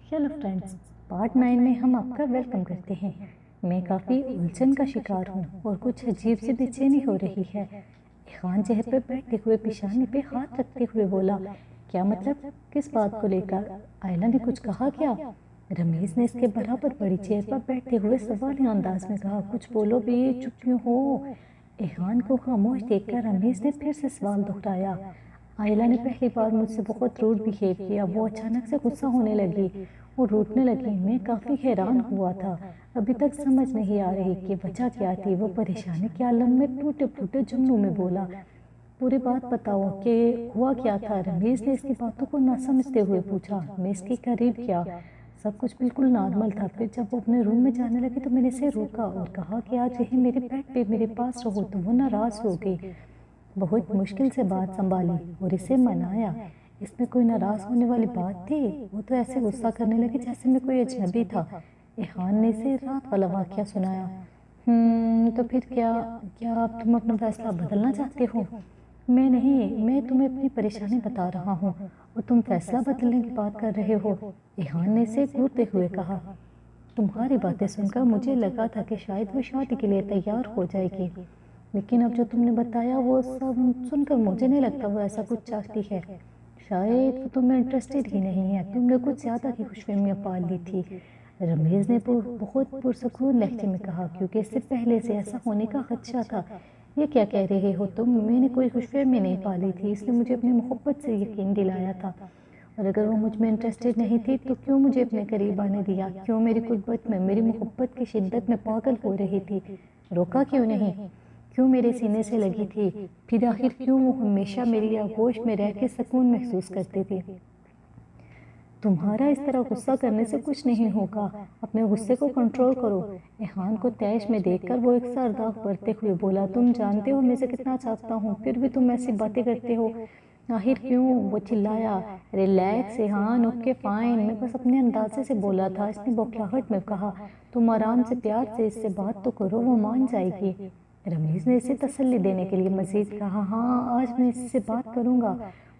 Hello friends, part 9 में हम आपका वेलकम करते हैं। मैं काफ़ी उलझन का शिकार हूँ और कुछ अजीब सी बेचैनी हो रही है। इरफान चेहरे पर बैठते हुए पेशानी पे हाथ रखते हुए बोला, क्या मतलब, किस बात को लेकर? आयला ने कुछ कहा क्या? रमेश ने इसके बराबर बड़ी चेयर पर बैठते हुए सवालिया अंदाज में कहा, कुछ बोलो भी, चुप क्यों हो? इरफान को खामोश देखकर रमेश ने फिर से सवाल दोहराया। आयला ने पहली बार मुझसे बहुत रूड बिहेव किया। वो अचानक से गुस्सा होने लगी, वो रूठने लगी। मैं काफ़ी हैरान हुआ था। अभी तक समझ नहीं आ रही कि वजह क्या थी। वो परेशानी के आलम में टूटे फूटे जुमलों में बोला, पूरी बात बताओ कि हुआ क्या था? रमेश ने इसकी बातों को ना समझते हुए पूछा। मैं इसके करीब किया, सब कुछ बिल्कुल नॉर्मल था। फिर जब वो अपने रूम में जाने लगी तो मैंने इसे रोका और कहा कि आज यही मेरे बेड पे मेरे पास रहो। तो वो नाराज़ हो गई। बहुत मुश्किल से बात संभाली और इसे मनाया। इसमें कोई नाराज होने वाली बात थी? वो तो ऐसे गुस्सा करने लगी जैसे मैं कोई अजनबी था। इरफान ने इसे रात वाला वाकया सुनाया। तो फिर क्या क्या अब तुम अपना फैसला बदलना चाहते हो? मैं नहीं, मैं तुम्हें अपनी परेशानी बता रहा हूँ और तुम फैसला बदलने की बात कर रहे हो। इरफान ने इसे घूरते हुए कहा, तुम्हारी बातें सुनकर मुझे लगा था कि शायद वो शादी के लिए तैयार हो जाएगी, लेकिन अब जो तुमने बताया वो सब सुनकर मुझे नहीं लगता वो ऐसा कुछ चाहती है। शायद वो तुम्हें इंटरेस्टेड ही नहीं है। तुमने कुछ ज़्यादा ही खुशफहमियाँ पाल ली थी। रमेश ने बहुत पुरसकून लहजे में कहा, क्योंकि इससे पहले से ऐसा होने का खदशा था। ये क्या कह रहे हो तुम? मैंने कोई खुशफहमी नहीं पाली थी। इसने मुझे अपनी मोहब्बत से यकीन दिलाया था, और अगर वो मुझ में इंटरेस्टेड नहीं थी तो क्यों मुझे अपने करीब आने दिया? क्यों मेरी कुर्बत में, मेरी मोहब्बत की शिद्दत में पागल हो रही थी? रोका क्यों नहीं? क्यों मेरे सीने से लगी थी? फिर आखिर क्यों वो हमेशा मेरी आगोश में रह के सुकून महसूस करती थी? तुम्हारा इस तरह गुस्सा करने से कुछ नहीं होगा। अपने गुस्से को कंट्रोल करो। इरफान को तैश में देखकर वो एक सरदाग भरते हुए बोला, तुम जानते हो मैं इसे कितना चाहता हूँ, फिर भी तुम ऐसी बातें करते हो। आखिर क्यों? वो चिल्लाया। रिलैक्स इरफान, ओके फाइन, मैं बस अपने अंदाजे से बोला था। इसने बौखलाहट में कहा, तुम आराम से प्यार से इससे बात तो करो, वो मान जाएगी। रमेश ने इसे तसल्ली देने के लिए मजीद कहा, हाँ आज मैं इससे बात करूँगा,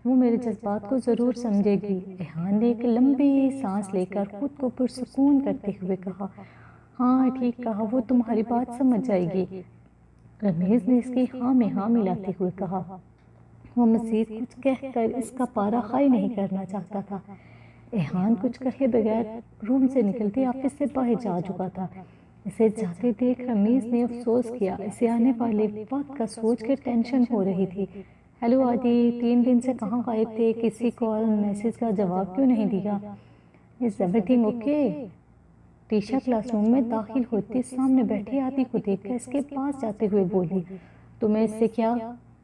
वो मेरे जज्बात को ज़रूर समझेगी। इरफान ने एक लंबी सांस लेकर खुद को पुरसुकून करते हुए कहा, हाँ ठीक कहा, वो तुम्हारी बात समझ जाएगी। रमेश ने इसकी हाँ में हाँ मिलाते हुए कहा। वो मजीद कुछ कहकर इसका पारा हाई नहीं करना चाहता था। इरफान कुछ कहे बगैर रूम से निकलते ऑफिस से बाहर जा चुका था। इसे जाते देख रमेश ने अफसोस किया। इसे आने वाले वक्त का सोच कर टेंशन हो रही थी। हेलो आदि, 3 दिन से कहाँ गायब थे? किसी कॉल मैसेज का जवाब क्यों नहीं दिया? Is everything okay? Trisha classroom में दाखिल होती सामने बैठे आदि को देखकर इसके पास जाते हुए बोली, तुम्हें इससे क्या?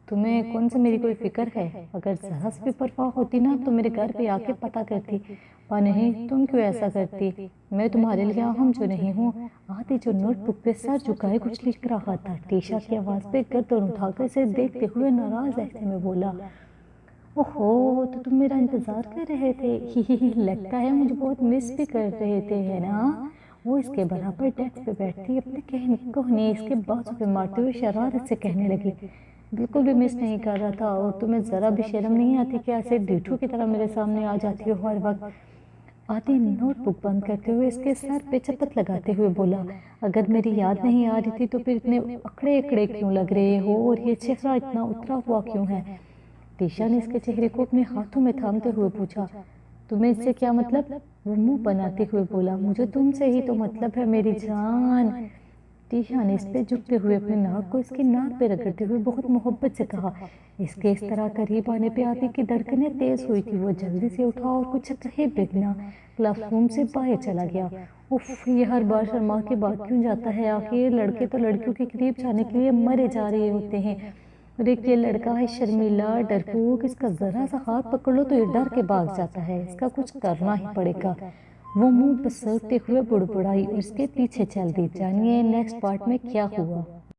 तुम्हें कौन सा मेरी कोई फिक्र है? अगर जरा सी भी परवाह होती ना तो मेरे घर पे आके पता करती। पर नहीं, तुम क्यों ऐसा करती? मैं तुम्हारे लिए अहम जो नहीं हूँ? आदि जो नोटबुक पे सर झुकाए कुछ लिख रहा था, टीशा की आवाज़ पे गर्दन उठाकर इसे देखते हुए नाराज लहजे में बोला, ओहो तो तुम मेरा इंतज़ार कर रहे थे? ही लगता है मुझे बहुत मिस भी कर रहे थे, है ना? वो इसके बराबर डेस्क पे बैठती अपने कोहनी इसके बाजू पे मारते हुए शरारत से कहने लगी, बिल्कुल भी मिस नहीं कर रहा था। और तुम्हें ज़रा भी शर्म नहीं आती कि ऐसे ढिठू की तरह मेरे सामने आ जाती हो हर वक्त? आदि नोटबुक बंद करते हुए इसके सर पे चपत लगाते हुए बोला, अगर मेरी याद नहीं आ रही थी तो फिर इतने अकड़े अकड़े क्यों लग रहे हो, और ये चेहरा इतना उतरा हुआ क्यों है? टीशा ने इसके चेहरे को अपने हाथों में थामते हुए पूछा, तुम्हें इससे क्या मतलब? वो मुंह बनाते हुए बोला, मुझे तुमसे ही तो मतलब है मेरी जान। टीशा ने इस पे झुकते हुए अपने नाक को इसकी नाक पे रगड़ते हुए बहुत मोहब्बत से कहा। इसके इस तरह करीब आने पे आदि की धड़कनें तेज हुई थी। वो जल्दी से उठा और कुछ कहे बिगना क्लासरूम से बाहर चला गया। उफ, ये हर बार शर्मा के बाद क्यों जाता है? आखिर लड़के तो लड़कियों के करीब जाने के लिए मरे जा रहे होते हैं, और एक ये लड़का है शर्मीला डरपोक, इसका जरा सा हाथ पकड़ लो तो ये डर के भाग जाता है। इसका कुछ करना ही पड़ेगा। वो मुंह पसरते हुए बुड़बुड़ाई और इसके पीछे चल दी। जानिए नेक्स्ट पार्ट में क्या हुआ।